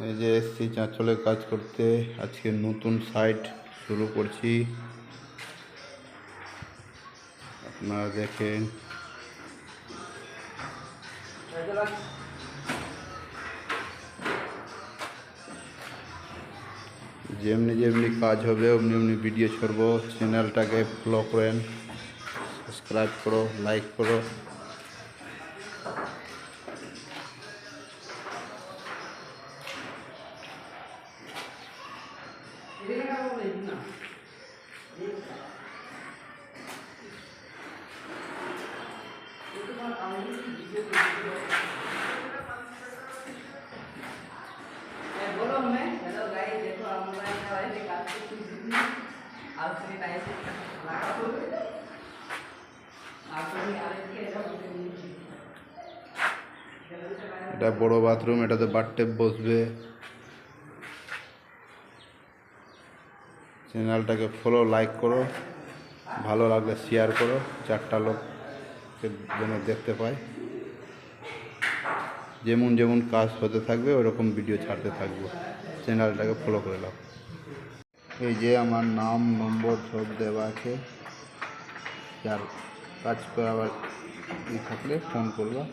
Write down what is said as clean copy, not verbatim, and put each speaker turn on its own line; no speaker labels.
এই যে এসছি চাঁচলে কাজ করতে। আজকে নতুন সাইট শুরু করছি, আপনারা দেখেন। যেমনি যেমনি কাজ হবে অমনি অমনি ভিডিও ছাড়বো। চ্যানেলটাকে ফলো করেন, সাবস্ক্রাইব করো, লাইক করো। এটা বড় বাথরুম, এটাতে বাথটব বসবে। চ্যানেলটাকে ফলো, লাইক করো, ভালো লাগলে শেয়ার করো, 4টা লোক যেন দেখতে পায়। যেমন যেমন কাজ হতে থাকবে ওরকম ভিডিও ছাড়তে থাকবো। চ্যানেলটাকে ফলো করে নাও। এই যে আমার নাম, নম্বর সব দেওয়া আছে। যার কাজ করাবার থাকলে ফোন করবা।